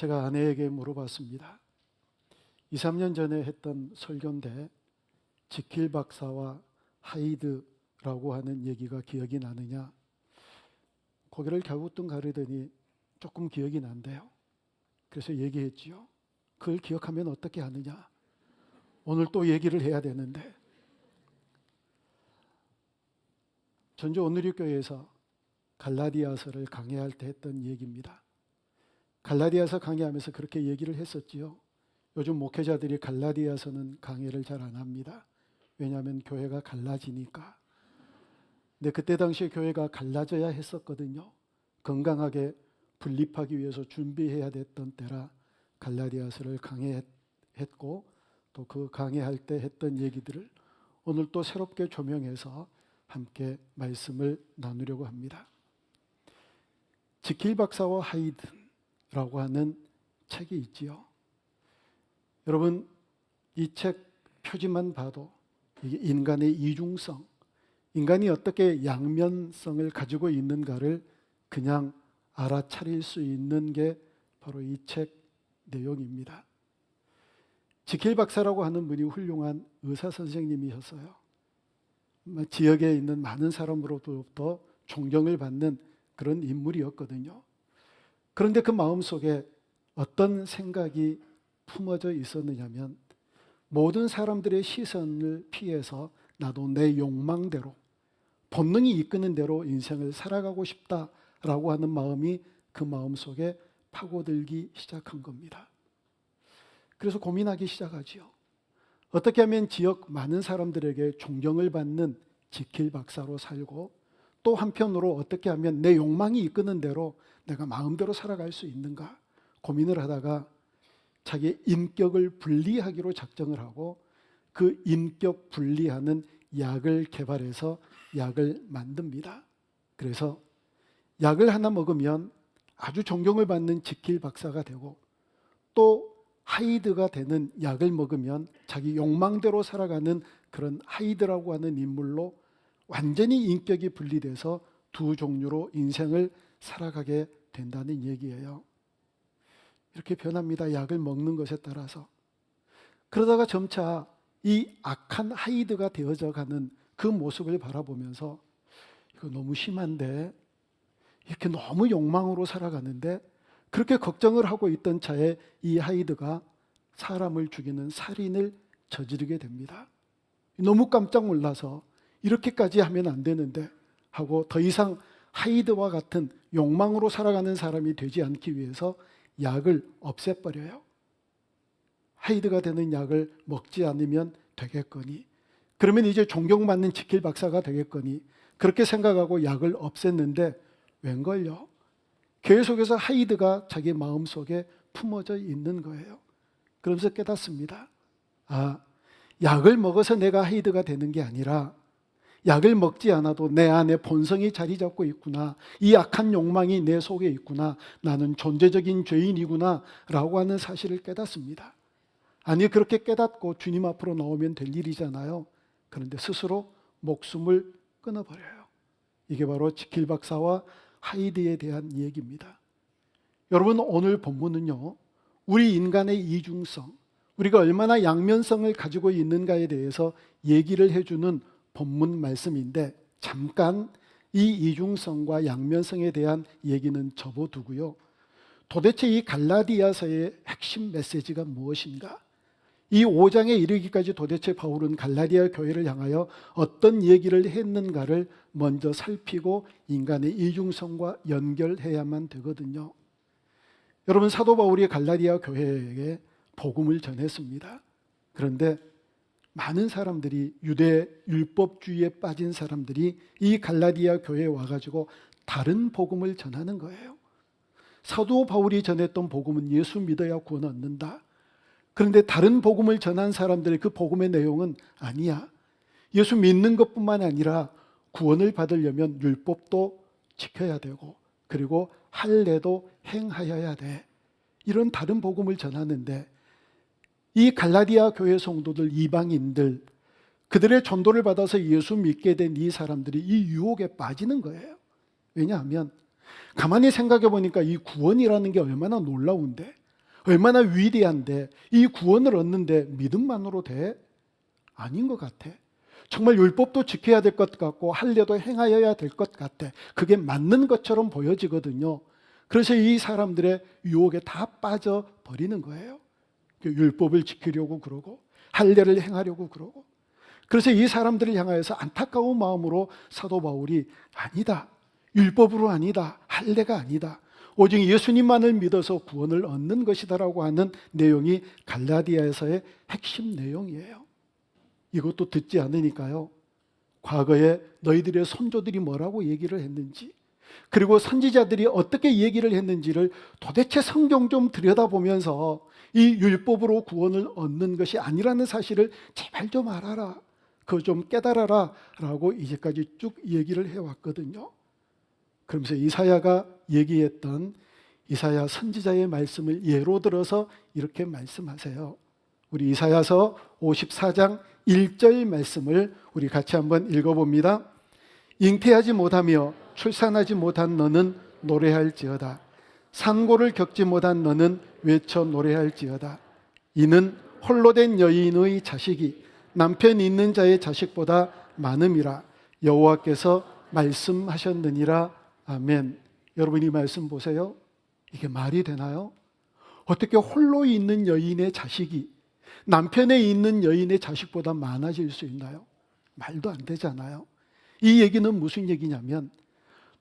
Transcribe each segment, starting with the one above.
제가 아내에게 물어봤습니다. 2, 3년 전에 했던 설교인데 지킬 박사와 하이드라고 하는 얘기가 기억이 나느냐? 고개를 갸우뚱가리더니 조금 기억이 난대요. 그래서 얘기했지요. 그걸 기억하면 어떻게 하느냐? 오늘 또 얘기를 해야 되는데, 전주 온누리교회에서 갈라디아서를 강해할 때 했던 얘기입니다. 갈라디아서 강해하면서 그렇게 얘기를 했었지요. 요즘 목회자들이 갈라디아서는 강해를 잘 안 합니다. 왜냐하면 교회가 갈라지니까. 근데 그때 당시에 교회가 갈라져야 했었거든요. 건강하게 분립하기 위해서 준비해야 됐던 때라 갈라디아서를 강해했고, 또 그 강해할 때 했던 얘기들을 오늘 또 새롭게 조명해서 함께 말씀을 나누려고 합니다. 지킬 박사와 하이든라고 하는 책이 있지요. 여러분, 이 책 표지만 봐도 이게 인간의 이중성, 인간이 어떻게 양면성을 가지고 있는가를 그냥 알아차릴 수 있는 게 바로 이 책 내용입니다. 지킬 박사라고 하는 분이 훌륭한 의사 선생님이셨어요. 지역에 있는 많은 사람으로부터 존경을 받는 그런 인물이었거든요. 그런데 그 마음속에 어떤 생각이 품어져 있었느냐면, 모든 사람들의 시선을 피해서 나도 내 욕망대로, 본능이 이끄는 대로 인생을 살아가고 싶다라고 하는 마음이 그 마음속에 파고들기 시작한 겁니다. 그래서 고민하기 시작하지요. 어떻게 하면 지역 많은 사람들에게 존경을 받는 지킬 박사로 살고, 또 한편으로 어떻게 하면 내 욕망이 이끄는 대로 내가 마음대로 살아갈 수 있는가 고민을 하다가 자기의 인격을 분리하기로 작정을 하고, 그 인격 분리하는 약을 개발해서 약을 만듭니다. 그래서 약을 하나 먹으면 아주 존경을 받는 지킬 박사가 되고, 또 하이드가 되는 약을 먹으면 자기 욕망대로 살아가는 그런 하이드라고 하는 인물로 완전히 인격이 분리돼서 두 종류로 인생을 살아가게 된다는 얘기예요. 이렇게 변합니다. 약을 먹는 것에 따라서. 그러다가 점차 이 악한 하이드가 되어져 가는 그 모습을 바라보면서, 이거 너무 심한데, 이렇게 너무 욕망으로 살아가는데, 그렇게 걱정을 하고 있던 차에 이 하이드가 사람을 죽이는 살인을 저지르게 됩니다. 너무 깜짝 놀라서 이렇게까지 하면 안 되는데 하고, 더 이상 하이드와 같은 욕망으로 살아가는 사람이 되지 않기 위해서 약을 없애버려요. 하이드가 되는 약을 먹지 않으면 되겠거니, 그러면 이제 존경받는 지킬 박사가 되겠거니, 그렇게 생각하고 약을 없앴는데 웬걸요? 계속해서 하이드가 자기 마음속에 품어져 있는 거예요. 그러면서 깨닫습니다. 약을 먹어서 내가 하이드가 되는 게 아니라, 약을 먹지 않아도 내 안에 본성이 자리 잡고 있구나, 이 악한 욕망이 내 속에 있구나, 나는 존재적인 죄인이구나 라고 하는 사실을 깨닫습니다. 아니, 그렇게 깨닫고 주님 앞으로 나오면 될 일이잖아요. 그런데 스스로 목숨을 끊어버려요. 이게 바로 지킬 박사와 하이드에 대한 얘기입니다. 여러분, 오늘 본문은요, 우리 인간의 이중성, 우리가 얼마나 양면성을 가지고 있는가에 대해서 얘기를 해주는 본문 말씀인데, 잠깐 이 이중성과 양면성에 대한 얘기는 접어두고요, 도대체 이 갈라디아서의 핵심 메시지가 무엇인가? 이 5장에 이르기까지 도대체 바울은 갈라디아 교회를 향하여 어떤 얘기를 했는가를 먼저 살피고 인간의 이중성과 연결해야만 되거든요. 여러분, 사도 바울이 갈라디아 교회에게 복음을 전했습니다. 그런데 많은 사람들이, 유대 율법주의에 빠진 사람들이 이 갈라디아 교회에 와가지고 다른 복음을 전하는 거예요. 사도 바울이 전했던 복음은 예수 믿어야 구원 얻는다. 그런데 다른 복음을 전한 사람들의 그 복음의 내용은 아니야, 예수 믿는 것뿐만 아니라 구원을 받으려면 율법도 지켜야 되고, 그리고 할례도 행하여야 돼. 이런 다른 복음을 전하는데, 이 갈라디아 교회 성도들, 이방인들, 그들의 전도를 받아서 예수 믿게 된 이 사람들이 이 유혹에 빠지는 거예요. 왜냐하면 가만히 생각해 보니까 이 구원이라는 게 얼마나 놀라운데, 얼마나 위대한데 이 구원을 얻는데 믿음만으로 돼? 아닌 것 같아. 정말 율법도 지켜야 될 것 같고 할례도 행하여야 될 것 같아. 그게 맞는 것처럼 보여지거든요. 그래서 이 사람들의 유혹에 다 빠져버리는 거예요. 율법을 지키려고 그러고 할례를 행하려고 그러고. 그래서 이 사람들을 향하여서 안타까운 마음으로 사도 바울이 아니다. 율법으로 아니다. 할례가 아니다. 오직 예수님만을 믿어서 구원을 얻는 것이다라고 하는 내용이 갈라디아에서의 핵심 내용이에요. 이것도 듣지 않으니까요. 과거에 너희들의 선조들이 뭐라고 얘기를 했는지, 그리고 선지자들이 어떻게 얘기를 했는지를 도대체 성경 좀 들여다보면서 이 율법으로 구원을 얻는 것이 아니라는 사실을 제발 좀 알아라. 그거 좀 깨달아라 라고 이제까지 쭉 얘기를 해왔거든요. 그러면서 이사야가 얘기했던 이사야 선지자의 말씀을 예로 들어서 이렇게 말씀하세요. 우리 이사야서 54장 1절 말씀을 우리 같이 한번 읽어봅니다. 잉태하지 못하며 출산하지 못한 너는 노래할지어다. 산고를 겪지 못한 너는 외쳐 노래할지어다. 이는 홀로 된 여인의 자식이 남편 있는 자의 자식보다 많음이라 여호와께서 말씀하셨느니라. 아멘. 여러분 이 말씀 보세요. 이게 말이 되나요? 어떻게 홀로 있는 여인의 자식이 남편에 있는 여인의 자식보다 많아질 수 있나요? 말도 안 되잖아요. 이 얘기는 무슨 얘기냐면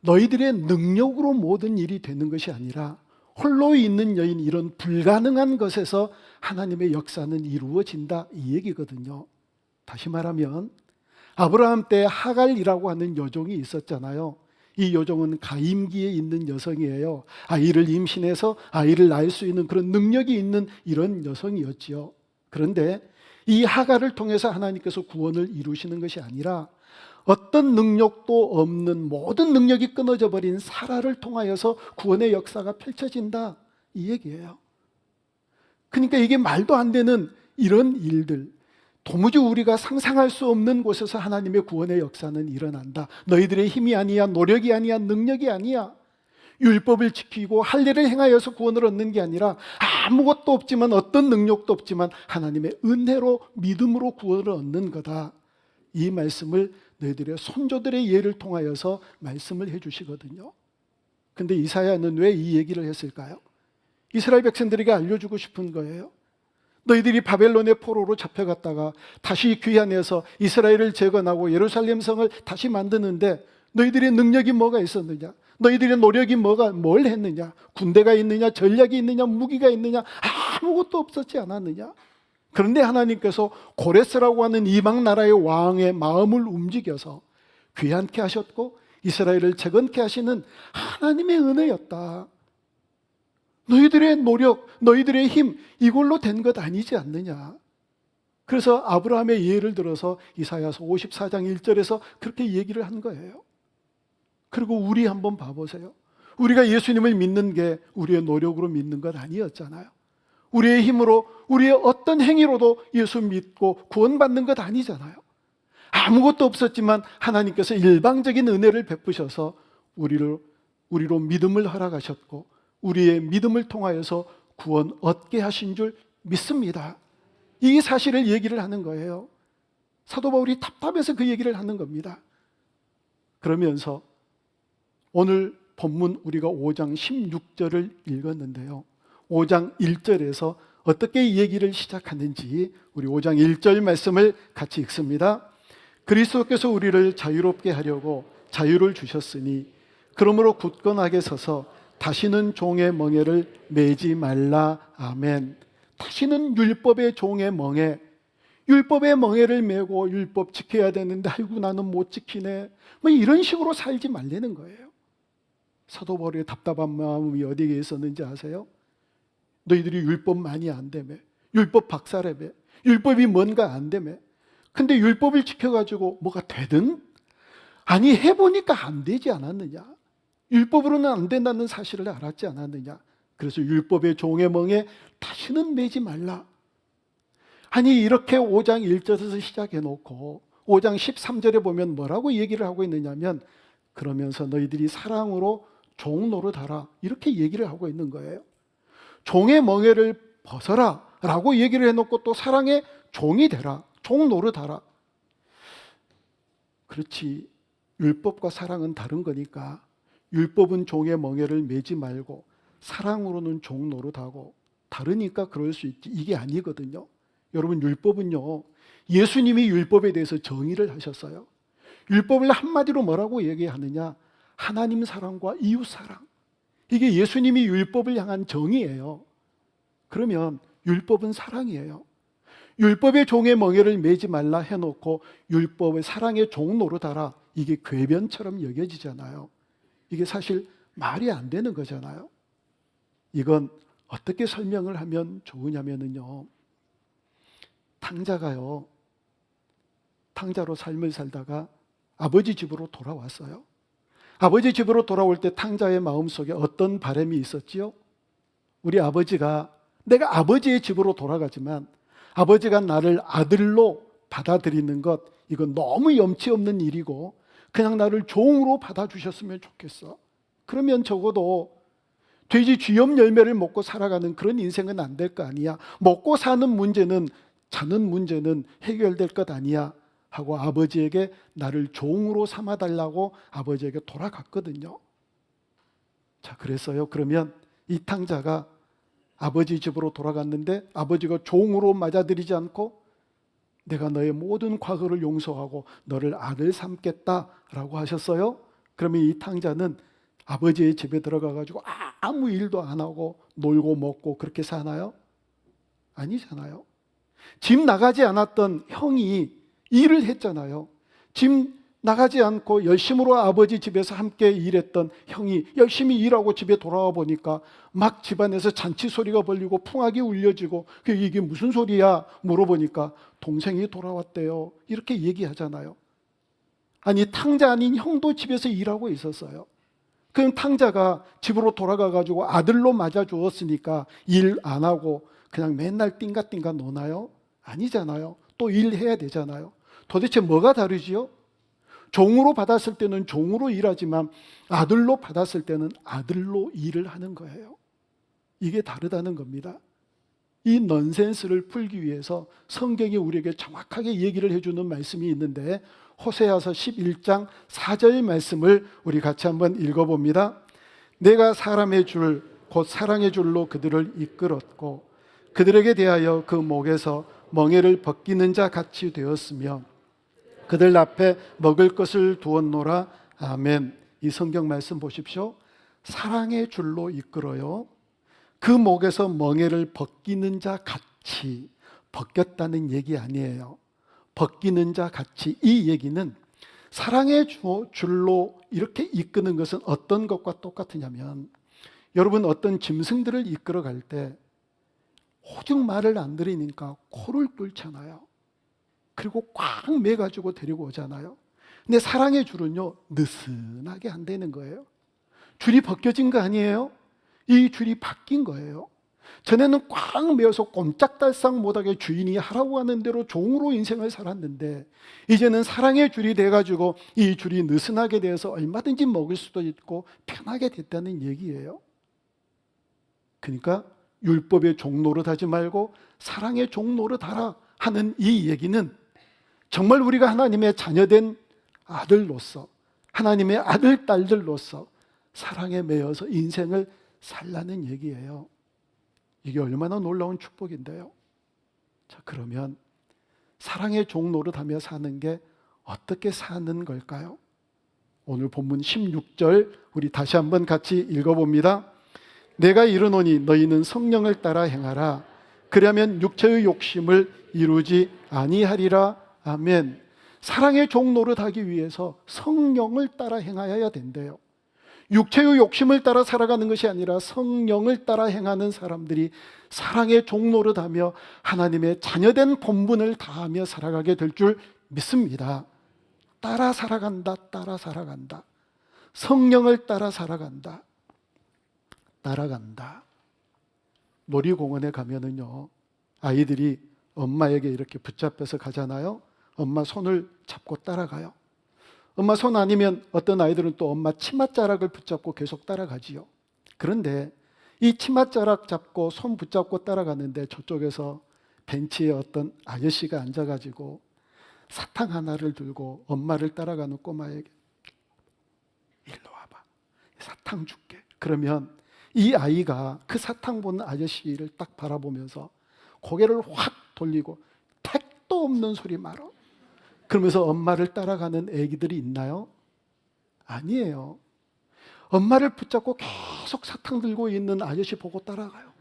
너희들의 능력으로 모든 일이 되는 것이 아니라 홀로 있는 여인, 이런 불가능한 것에서 하나님의 역사는 이루어진다, 이 얘기거든요. 다시 말하면 아브라함 때 하갈이라고 하는 여종이 있었잖아요. 이 여종은 가임기에 있는 여성이에요. 아이를 임신해서 아이를 낳을 수 있는 그런 능력이 있는 이런 여성이었지요. 그런데 이 하갈을 통해서 하나님께서 구원을 이루시는 것이 아니라 어떤 능력도 없는, 모든 능력이 끊어져 버린 사라를 통하여서 구원의 역사가 펼쳐진다, 이 얘기예요. 그러니까 이게 말도 안 되는 이런 일들, 도무지 우리가 상상할 수 없는 곳에서 하나님의 구원의 역사는 일어난다. 너희들의 힘이 아니야, 노력이 아니야, 능력이 아니야. 율법을 지키고 할례를 행하여서 구원을 얻는 게 아니라 아무것도 없지만, 어떤 능력도 없지만 하나님의 은혜로, 믿음으로 구원을 얻는 거다. 이 말씀을 너희들의 선조들의 예를 통하여서 말씀을 해주시거든요. 근데 이사야는 왜 이 얘기를 했을까요? 이스라엘 백성들에게 알려주고 싶은 거예요. 너희들이 바벨론의 포로로 잡혀갔다가 다시 귀환해서 이스라엘을 재건하고 예루살렘 성을 다시 만드는데 너희들의 능력이 뭐가 있었느냐? 너희들의 노력이 뭘 했느냐? 군대가 있느냐? 전략이 있느냐? 무기가 있느냐? 아무것도 없었지 않았느냐? 그런데 하나님께서 고레스라고 하는 이방 나라의 왕의 마음을 움직여서 귀환케 하셨고 이스라엘을 재건케 하시는 하나님의 은혜였다. 너희들의 노력, 너희들의 힘, 이걸로 된 것 아니지 않느냐. 그래서 아브라함의 예를 들어서 이사야서 54장 1절에서 그렇게 얘기를 한 거예요. 그리고 우리 한번 봐보세요. 우리가 예수님을 믿는 게 우리의 노력으로 믿는 것 아니었잖아요. 우리의 힘으로, 우리의 어떤 행위로도 예수 믿고 구원받는 것 아니잖아요. 아무것도 없었지만 하나님께서 일방적인 은혜를 베푸셔서 우리로 믿음을 허락하셨고 우리의 믿음을 통하여서 구원 얻게 하신 줄 믿습니다. 이 사실을 얘기를 하는 거예요. 사도 바울이 답답해서 그 얘기를 하는 겁니다. 그러면서 오늘 본문 우리가 5장 16절을 읽었는데요. 5장 1절에서 어떻게 얘기를 시작하는지 우리 5장 1절 말씀을 같이 읽습니다. 그리스도께서 우리를 자유롭게 하려고 자유를 주셨으니 그러므로 굳건하게 서서 다시는 종의 멍에를 매지 말라. 아멘. 다시는 율법의 종의 멍에, 율법의 멍에를 메고 율법 지켜야 되는데 아이고 나는 못 지키네, 뭐 이런 식으로 살지 말라는 거예요. 사도 바울의 답답한 마음이 어디에 있었는지 아세요? 너희들이 율법 많이 안 되매, 율법 박사래매, 율법이 뭔가 안 되매. 근데 율법을 지켜가지고 뭐가 되든? 아니 해보니까 안 되지 않았느냐? 율법으로는 안 된다는 사실을 알았지 않았느냐? 그래서 율법의 종의 멍에 다시는 매지 말라. 아니 이렇게 5장 1절에서 시작해놓고 5장 13절에 보면 뭐라고 얘기를 하고 있느냐면 그러면서 너희들이 사랑으로 종 노릇하라, 이렇게 얘기를 하고 있는 거예요. 종의 멍에를 벗어라 라고 얘기를 해놓고 또 사랑의 종이 되라, 종 노릇하라. 그렇지, 율법과 사랑은 다른 거니까 율법은 종의 멍에를 매지 말고 사랑으로는 종 노릇하고, 다르니까 그럴 수 있지, 이게 아니거든요. 여러분, 율법은요, 예수님이 율법에 대해서 정의를 하셨어요. 율법을 한마디로 뭐라고 얘기하느냐? 하나님 사랑과 이웃 사랑. 이게 예수님이 율법을 향한 정의예요. 그러면 율법은 사랑이에요. 율법의 종의 멍에를 매지 말라 해놓고 율법의 사랑의 종 노릇하라, 이게 궤변처럼 여겨지잖아요. 이게 사실 말이 안 되는 거잖아요. 이건 어떻게 설명을 하면 좋으냐면요, 탕자가요, 탕자로 삶을 살다가 아버지 집으로 돌아왔어요. 아버지 집으로 돌아올 때 탕자의 마음속에 어떤 바람이 있었지요? 우리 아버지가, 내가 아버지의 집으로 돌아가지만 아버지가 나를 아들로 받아들이는 것, 이건 너무 염치 없는 일이고 그냥 나를 종으로 받아주셨으면 좋겠어. 그러면 적어도 돼지 쥐염 열매를 먹고 살아가는 그런 인생은 안 될 거 아니야. 먹고 사는 문제는, 자는 문제는 해결될 것 아니야 하고 아버지에게 나를 종으로 삼아달라고 아버지에게 돌아갔거든요. 자, 그래서요, 그러면 이 탕자가 아버지 집으로 돌아갔는데 아버지가 종으로 맞아들이지 않고 내가 너의 모든 과거를 용서하고 너를 아들 삼겠다라고 하셨어요. 그러면 이 탕자는 아버지의 집에 들어가 가지고 아무 일도 안 하고 놀고 먹고 그렇게 사나요? 아니잖아요. 집 나가지 않았던 형이 일을 했잖아요. 집 나가지 않고 열심으로 아버지 집에서 함께 일했던 형이 열심히 일하고 집에 돌아와 보니까 막 집안에서 잔치 소리가 벌리고 풍악이 울려지고, 이게 무슨 소리야 물어보니까 동생이 돌아왔대요, 이렇게 얘기하잖아요. 아니, 탕자 아닌 형도 집에서 일하고 있었어요. 그럼 탕자가 집으로 돌아가 가지고 아들로 맞아 주었으니까 일 안 하고 그냥 맨날 띵가띵가 노나요? 아니잖아요. 또 일해야 되잖아요. 도대체 뭐가 다르지요? 종으로 받았을 때는 종으로 일하지만 아들로 받았을 때는 아들로 일을 하는 거예요. 이게 다르다는 겁니다. 이 넌센스를 풀기 위해서 성경이 우리에게 정확하게 얘기를 해주는 말씀이 있는데, 호세아서 11장 4절 말씀을 우리 같이 한번 읽어봅니다. 내가 사람의 줄, 곧 사랑의 줄로 그들을 이끌었고 그들에게 대하여 그 목에서 멍에를 벗기는 자 같이 되었으며 그들 앞에 먹을 것을 두었노라. 아멘. 이 성경 말씀 보십시오. 사랑의 줄로 이끌어요. 그 목에서 멍에를 벗기는 자 같이, 벗겼다는 얘기 아니에요. 벗기는 자 같이, 이 얘기는 사랑의 줄로 이렇게 이끄는 것은 어떤 것과 똑같으냐면, 여러분, 어떤 짐승들을 이끌어 갈 때 오죽 말을 안 들으니까 코를 뚫잖아요. 그리고 꽉 매가지고 데리고 오잖아요. 근데 사랑의 줄은요, 느슨하게 안 되는 거예요. 줄이 벗겨진 거 아니에요? 이 줄이 바뀐 거예요. 전에는 꽉 매어서 꼼짝달싹 못하게 주인이 하라고 하는 대로 종으로 인생을 살았는데, 이제는 사랑의 줄이 돼가지고 이 줄이 느슨하게 되어서 얼마든지 먹을 수도 있고 편하게 됐다는 얘기예요. 그러니까 율법의 종 노릇하지 말고 사랑의 종 노릇하라 하는 이 얘기는 정말 우리가 하나님의 자녀된 아들로서, 하나님의 아들, 딸들로서 사랑에 매여서 인생을 살라는 얘기예요. 이게 얼마나 놀라운 축복인데요. 자, 그러면 사랑의 종 노릇하며 사는 게 어떻게 사는 걸까요? 오늘 본문 16절 우리 다시 한번 같이 읽어봅니다. 내가 이르노니 너희는 성령을 따라 행하라. 그러면 육체의 욕심을 이루지 아니하리라. 아멘. 사랑의 종 노릇하기 위해서 성령을 따라 행하여야 된대요. 육체의 욕심을 따라 살아가는 것이 아니라 성령을 따라 행하는 사람들이 사랑의 종 노릇하며 하나님의 자녀된 본분을 다하며 살아가게 될 줄 믿습니다. 따라 살아간다, 따라 살아간다. 성령을 따라 살아간다. 따라간다. 놀이공원에 가면은요, 아이들이 엄마에게 이렇게 붙잡혀서 가잖아요. 엄마 손을 잡고 따라가요. 엄마 손 아니면 어떤 아이들은 또 엄마 치맛자락을 붙잡고 계속 따라가지요. 그런데 이 치맛자락 잡고 손 붙잡고 따라가는데 저쪽에서 벤치에 어떤 아저씨가 앉아가지고 사탕 하나를 들고 엄마를 따라가는 꼬마에게 일로 와봐, 사탕 줄게. 그러면 이 아이가 그 사탕 본 아저씨를 딱 바라보면서 고개를 확 돌리고 택도 없는 소리 말어. 그러면서 엄마를 따라가는 애기들이 있나요? 아니에요. 엄마를 붙잡고 계속 사탕 들고 있는 아저씨 보고 따라가요.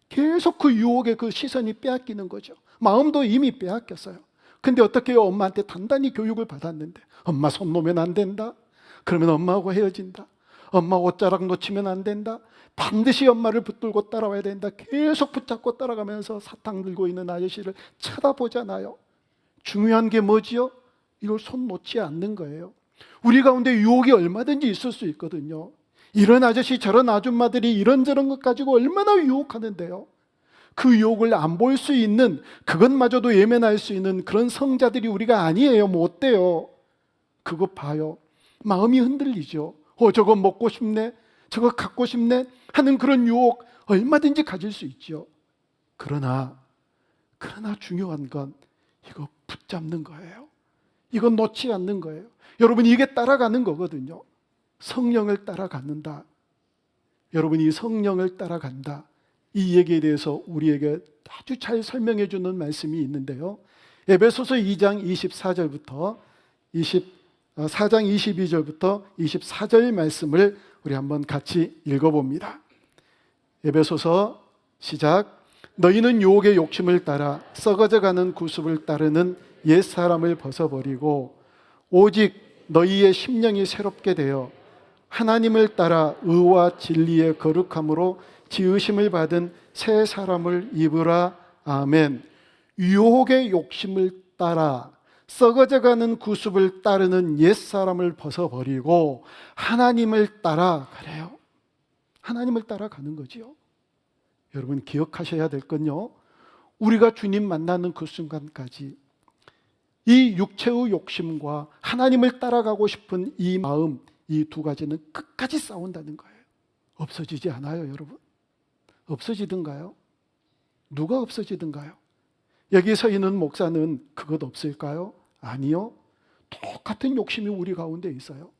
계속 그 유혹에 그 시선이 빼앗기는 거죠. 마음도 이미 빼앗겼어요. 근데 어떻게 해요? 엄마한테 단단히 교육을 받았는데 엄마 손 놓으면 안 된다. 그러면 엄마하고 헤어진다. 엄마 옷자락 놓치면 안 된다. 반드시 엄마를 붙들고 따라와야 된다. 계속 붙잡고 따라가면서 사탕 들고 있는 아저씨를 쳐다보잖아요. 중요한 게 뭐지요? 이걸 손 놓지 않는 거예요. 우리 가운데 유혹이 얼마든지 있을 수 있거든요. 이런 아저씨 저런 아줌마들이 이런저런 것 가지고 얼마나 유혹하는데요. 그 유혹을 안 볼 수 있는, 그것마저도 예면할 수 있는 그런 성자들이 우리가 아니에요. 못 돼요. 그거 봐요. 마음이 흔들리죠. 저거 먹고 싶네, 저거 갖고 싶네 하는 그런 유혹 얼마든지 가질 수 있죠. 그러나 중요한 건 이거 붙잡는 거예요. 이건 놓지 않는 거예요. 여러분, 이게 따라가는 거거든요. 성령을 따라가는다. 여러분, 이 성령을 따라간다, 이 얘기에 대해서 우리에게 아주 잘 설명해 주는 말씀이 있는데요. 에베소서 2장 24절부터 4장 22절부터 24절 말씀을 우리 한번 같이 읽어봅니다. 에베소서 시작. 너희는 유혹의 욕심을 따라 썩어져가는 구습을 따르는 옛사람을 벗어버리고 오직 너희의 심령이 새롭게 되어 하나님을 따라 의와 진리의 거룩함으로 지으심을 받은 새 사람을 입으라. 아멘. 유혹의 욕심을 따라 썩어져가는 구습을 따르는 옛사람을 벗어버리고 하나님을 따라, 그래요. 하나님을 따라가는 거지요. 여러분, 기억하셔야 될 건요, 우리가 주님 만나는 그 순간까지 이 육체의 욕심과 하나님을 따라가고 싶은 이 마음, 이 두 가지는 끝까지 싸운다는 거예요. 없어지지 않아요, 여러분. 없어지든가요? 누가 없어지든가요? 여기 서 있는 목사는 그것 없을까요? 아니요. 똑같은 욕심이 우리 가운데 있어요.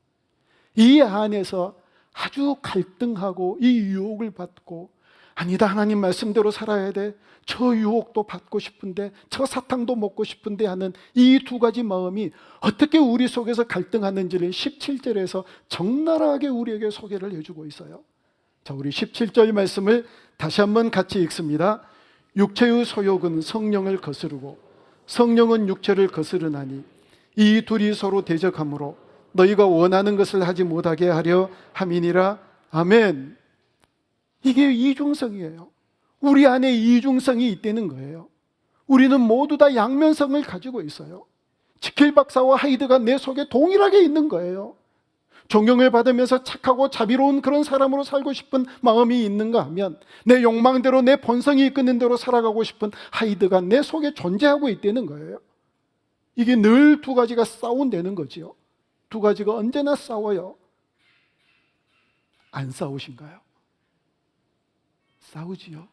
이 안에서 아주 갈등하고 이 유혹을 받고, 아니다, 하나님 말씀대로 살아야 돼, 저 유혹도 받고 싶은데, 저 사탕도 먹고 싶은데 하는 이 두 가지 마음이 어떻게 우리 속에서 갈등하는지를 17절에서 적나라하게 우리에게 소개를 해주고 있어요. 자, 우리 17절 말씀을 다시 한번 같이 읽습니다. 육체의 소욕은 성령을 거스르고 성령은 육체를 거스르나니 이 둘이 서로 대적하므로 너희가 원하는 것을 하지 못하게 하려 함이니라. 아멘. 이게 이중성이에요. 우리 안에 이중성이 있다는 거예요. 우리는 모두 다 양면성을 가지고 있어요. 지킬 박사와 하이드가 내 속에 동일하게 있는 거예요. 존경을 받으면서 착하고 자비로운 그런 사람으로 살고 싶은 마음이 있는가 하면, 내 욕망대로 내 본성이 이끄는 대로 살아가고 싶은 하이드가 내 속에 존재하고 있다는 거예요. 이게 늘 두 가지가 싸운다는 거지요. 두 가지가 언제나 싸워요. 안 싸우신가요? 싸우지요.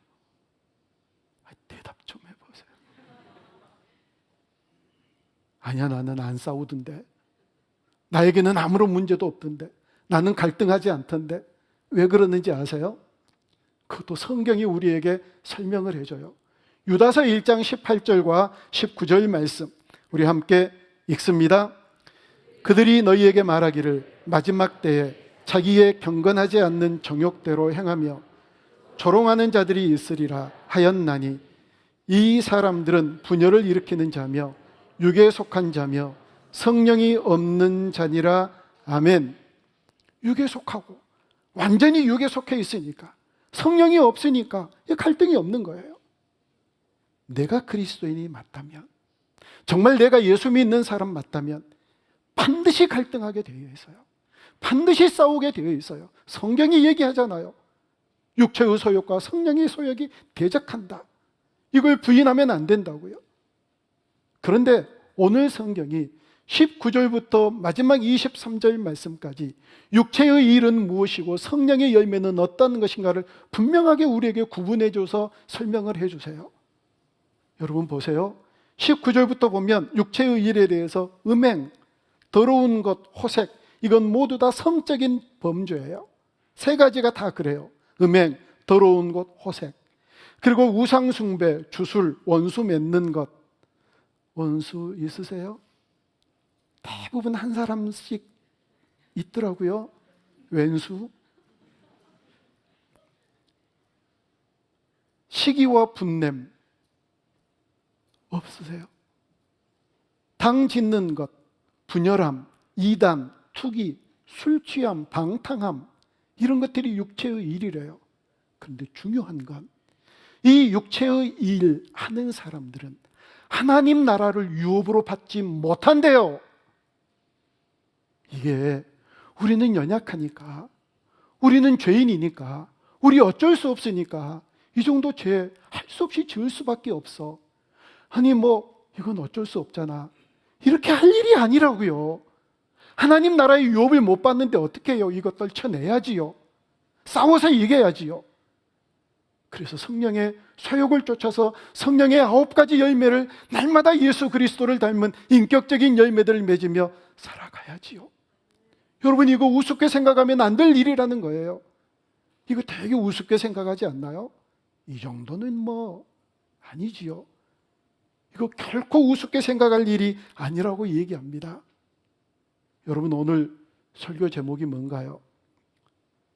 대답 좀 해보세요. 아니야, 나는 안 싸우던데, 나에게는 아무런 문제도 없던데, 나는 갈등하지 않던데. 왜 그러는지 아세요? 그것도 성경이 우리에게 설명을 해줘요. 유다서 1장 18절과 19절 말씀 우리 함께 읽습니다. 그들이 너희에게 말하기를 마지막 때에 자기의 경건하지 않는 정욕대로 행하며 조롱하는 자들이 있으리라 하였나니 이 사람들은 분열을 일으키는 자며 육에 속한 자며 성령이 없는 자니라. 아멘. 육에 속하고 완전히 육에 속해 있으니까, 성령이 없으니까 갈등이 없는 거예요. 내가 그리스도인이 맞다면, 정말 내가 예수 믿는 사람 맞다면 반드시 갈등하게 되어 있어요. 반드시 싸우게 되어 있어요. 성경이 얘기하잖아요. 육체의 소욕과 성령의 소욕이 대적한다. 이걸 부인하면 안 된다고요. 그런데 오늘 성경이 19절부터 마지막 23절 말씀까지 육체의 일은 무엇이고 성령의 열매는 어떤 것인가를 분명하게 우리에게 구분해줘서 설명을 해주세요. 여러분 보세요. 19절부터 보면 육체의 일에 대해서 음행, 더러운 것, 호색, 이건 모두 다 성적인 범죄예요. 세 가지가 다 그래요. 음행, 더러운 것, 호색. 그리고 우상숭배, 주술, 원수 맺는 것. 원수 있으세요? 대부분 한 사람씩 있더라고요. 왼수. 시기와 분냄 없으세요? 당 짓는 것, 분열함, 이단, 투기, 술 취함, 방탕함, 이런 것들이 육체의 일이래요. 그런데 중요한 건 이 육체의 일 하는 사람들은 하나님 나라를 유업으로 받지 못한대요. 이게 우리는 연약하니까, 우리는 죄인이니까, 우리 어쩔 수 없으니까 이 정도 죄 할 수 없이 지을 수밖에 없어. 아니 이건 어쩔 수 없잖아, 이렇게 할 일이 아니라고요. 하나님 나라의 유업을 못 받는데 어떻게 해요? 이것 떨쳐내야지요. 싸워서 이겨야지요. 그래서 성령의 소욕을 쫓아서 성령의 9가지 열매를 날마다 예수 그리스도를 닮은 인격적인 열매들을 맺으며 살아가야지요. 여러분, 이거 우습게 생각하면 안 될 일이라는 거예요. 이거 되게 우습게 생각하지 않나요? 이 정도는 아니지요. 이거 결코 우습게 생각할 일이 아니라고 얘기합니다. 여러분, 오늘 설교 제목이 뭔가요?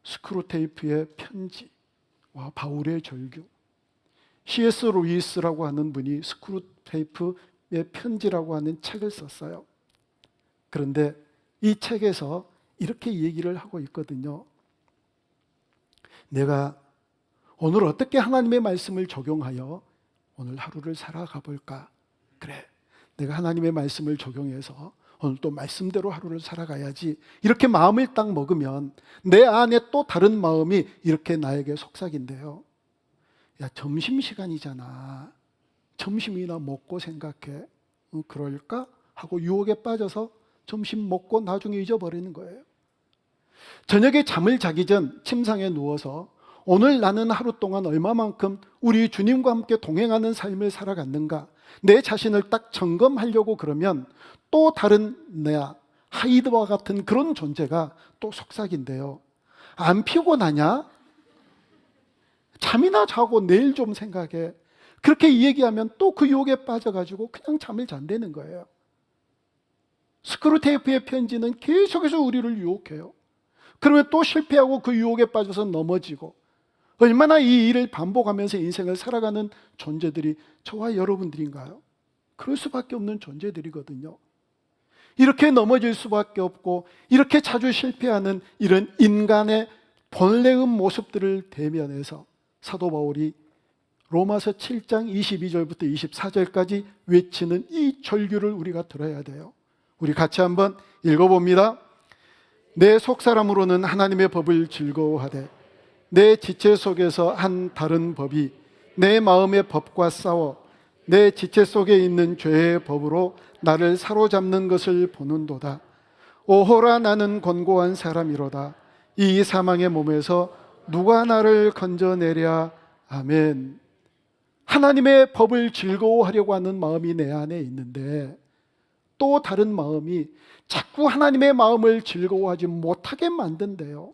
스크루테이프의 편지와 바울의 절규. C.S. 루이스라고 하는 분이 스크루테이프의 편지라고 하는 책을 썼어요. 그런데 이 책에서 이렇게 얘기를 하고 있거든요. 내가 오늘 어떻게 하나님의 말씀을 적용하여 오늘 하루를 살아가 볼까? 그래, 내가 하나님의 말씀을 적용해서 오늘 또 말씀대로 하루를 살아가야지, 이렇게 마음을 딱 먹으면 내 안에 또 다른 마음이 이렇게 나에게 속삭인대요. 야, 점심시간이잖아. 점심이나 먹고 생각해. 그럴까? 하고 유혹에 빠져서 점심 먹고 나중에 잊어버리는 거예요. 저녁에 잠을 자기 전 침상에 누워서 오늘 나는 하루 동안 얼마만큼 우리 주님과 함께 동행하는 삶을 살아갔는가, 내 자신을 딱 점검하려고 그러면 또 다른 내야, 하이드와 같은 그런 존재가 또 속삭인대요. 안 피곤하냐? 잠이나 자고 내일 좀 생각해. 그렇게 얘기하면 또 그 유혹에 빠져가지고 그냥 잠을 잔다는 거예요. 스크루테이프의 편지는 계속해서 우리를 유혹해요. 그러면 또 실패하고 그 유혹에 빠져서 넘어지고, 얼마나 이 일을 반복하면서 인생을 살아가는 존재들이 저와 여러분들인가요? 그럴 수밖에 없는 존재들이거든요. 이렇게 넘어질 수밖에 없고, 이렇게 자주 실패하는 이런 인간의 본래의 모습들을 대면해서 사도 바울이 로마서 7장 22절부터 24절까지 외치는 이 절규를 우리가 들어야 돼요. 우리 같이 한번 읽어봅니다. 내 속사람으로는 하나님의 법을 즐거워하되 내 지체 속에서 한 다른 법이 내 마음의 법과 싸워 내 지체 속에 있는 죄의 법으로 나를 사로잡는 것을 보는도다. 오호라, 나는 곤고한 사람이로다. 이 사망의 몸에서 누가 나를 건져내랴. 아멘. 하나님의 법을 즐거워하려고 하는 마음이 내 안에 있는데 또 다른 마음이 자꾸 하나님의 마음을 즐거워하지 못하게 만든대요.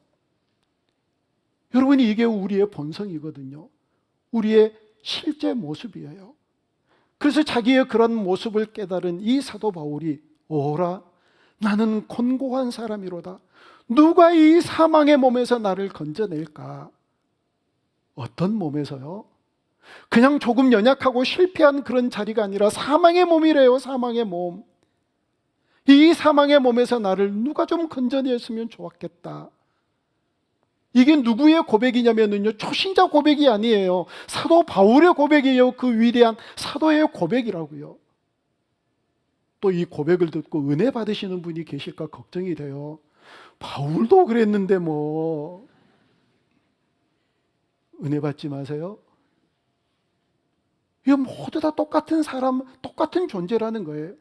여러분, 이게 우리의 본성이거든요. 우리의 실제 모습이에요. 그래서 자기의 그런 모습을 깨달은 이 사도 바울이 오라, 나는 곤고한 사람이로다. 누가 이 사망의 몸에서 나를 건져낼까? 어떤 몸에서요? 그냥 조금 연약하고 실패한 그런 자리가 아니라 사망의 몸이래요. 사망의 몸. 이 사망의 몸에서 나를 누가 좀 건져냈으면 좋았겠다. 이게 누구의 고백이냐면요, 초신자 고백이 아니에요. 사도 바울의 고백이에요. 그 위대한 사도의 고백이라고요. 또 이 고백을 듣고 은혜 받으시는 분이 계실까 걱정이 돼요. 바울도 그랬는데 은혜 받지 마세요. 이거 모두 다 똑같은 사람, 똑같은 존재라는 거예요.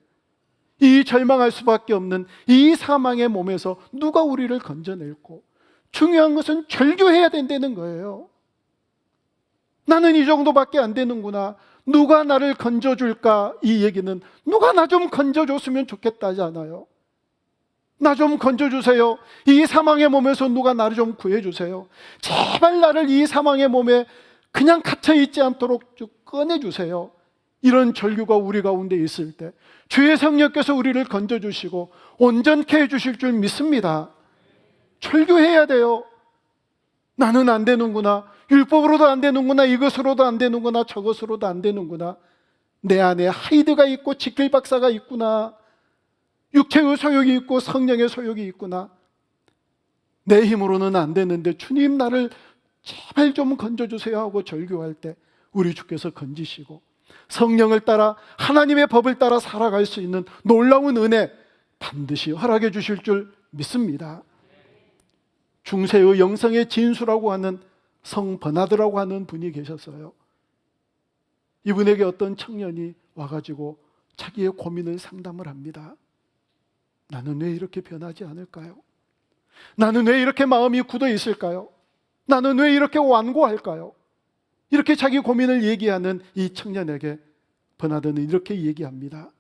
이 절망할 수밖에 없는 이 사망의 몸에서 누가 우리를 건져낼고, 중요한 것은 절규해야 된다는 거예요. 나는 이 정도밖에 안 되는구나, 누가 나를 건져줄까? 이 얘기는 누가 나 좀 건져줬으면 좋겠다지 않아요. 나 좀 건져주세요. 이 사망의 몸에서 누가 나를 좀 구해주세요. 제발 나를 이 사망의 몸에 그냥 갇혀있지 않도록 좀 꺼내주세요. 이런 절규가 우리 가운데 있을 때 주의 성령께서 우리를 건져주시고 온전케 해주실 줄 믿습니다. 절규해야 돼요. 나는 안 되는구나, 율법으로도 안 되는구나, 이것으로도 안 되는구나, 저것으로도 안 되는구나, 내 안에 하이드가 있고 지킬 박사가 있구나, 육체의 소욕이 있고 성령의 소욕이 있구나, 내 힘으로는 안 되는데 주님 나를 제발 좀 건져주세요 하고 절규할 때 우리 주께서 건지시고 성령을 따라 하나님의 법을 따라 살아갈 수 있는 놀라운 은혜 반드시 허락해 주실 줄 믿습니다. 중세의 영성의 진수라고 하는 성 버나드라고 하는 분이 계셨어요. 이분에게 어떤 청년이 와가지고 자기의 고민을 상담을 합니다. 나는 왜 이렇게 변하지 않을까요? 나는 왜 이렇게 마음이 굳어 있을까요? 나는 왜 이렇게 완고할까요? 이렇게 자기 고민을 얘기하는 이 청년에게 버나드는 이렇게 얘기합니다.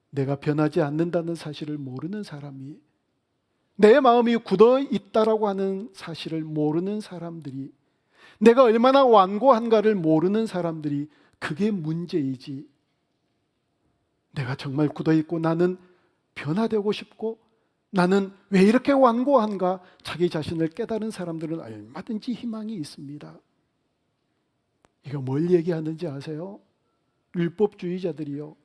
내가 변하지 않는다는 사실을 모르는 사람이, 내 마음이 굳어 있다라고 하는 사실을 모르는 사람들이, 내가 얼마나 완고한가를 모르는 사람들이 그게 문제이지, 내가 정말 굳어 있고 나는 변화되고 싶고 나는 왜 이렇게 완고한가 자기 자신을 깨달은 사람들은 얼마든지 희망이 있습니다. 이거 뭘 얘기하는지 아세요? 율법주의자들이요,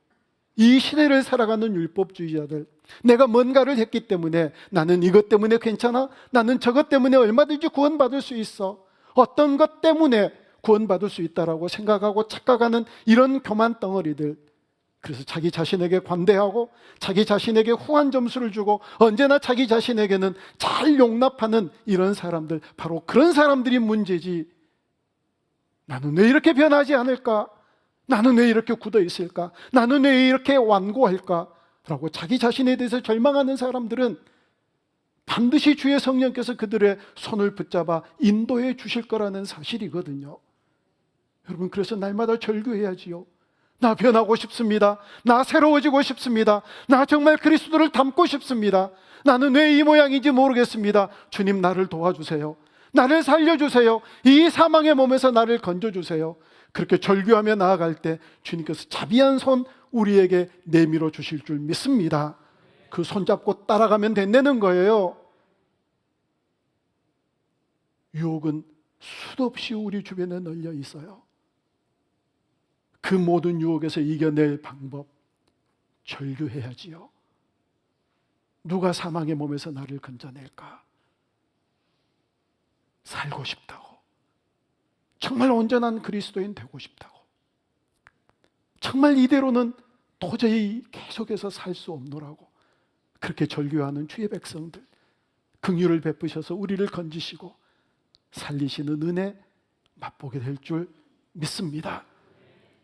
이 시대를 살아가는 율법주의자들, 내가 뭔가를 했기 때문에 나는 이것 때문에 괜찮아, 나는 저것 때문에 얼마든지 구원받을 수 있어, 어떤 것 때문에 구원받을 수 있다라고 생각하고 착각하는 이런 교만 덩어리들, 그래서 자기 자신에게 관대하고 자기 자신에게 후한 점수를 주고 언제나 자기 자신에게는 잘 용납하는 이런 사람들, 바로 그런 사람들이 문제지, 나는 왜 이렇게 변하지 않을까? 나는 왜 이렇게 굳어 있을까? 나는 왜 이렇게 완고할까? 라고 자기 자신에 대해서 절망하는 사람들은 반드시 주의 성령께서 그들의 손을 붙잡아 인도해 주실 거라는 사실이거든요. 여러분, 그래서 날마다 절규해야지요. 나 변하고 싶습니다. 나 새로워지고 싶습니다. 나 정말 그리스도를 닮고 싶습니다. 나는 왜 이 모양인지 모르겠습니다. 주님, 나를 도와주세요. 나를 살려주세요. 이 사망의 몸에서 나를 건져주세요. 그렇게 절규하며 나아갈 때 주님께서 자비한 손 우리에게 내밀어 주실 줄 믿습니다. 그 손잡고 따라가면 된다는 거예요. 유혹은 수도 없이 우리 주변에 널려 있어요. 그 모든 유혹에서 이겨낼 방법, 절규해야지요. 누가 사망의 몸에서 나를 건져낼까? 살고 싶다고, 정말 온전한 그리스도인 되고 싶다고, 정말 이대로는 도저히 계속해서 살 수 없노라고 그렇게 절규하는 주의 백성들, 긍휼을 베푸셔서 우리를 건지시고 살리시는 은혜 맛보게 될 줄 믿습니다.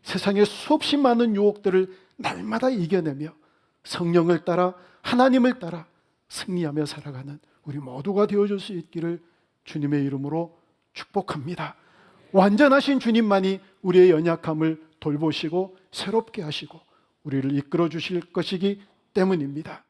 세상에 수없이 많은 유혹들을 날마다 이겨내며 성령을 따라 하나님을 따라 승리하며 살아가는 우리 모두가 되어줄 수 있기를 주님의 이름으로 축복합니다. 완전하신 주님만이 우리의 연약함을 돌보시고 새롭게 하시고 우리를 이끌어 주실 것이기 때문입니다.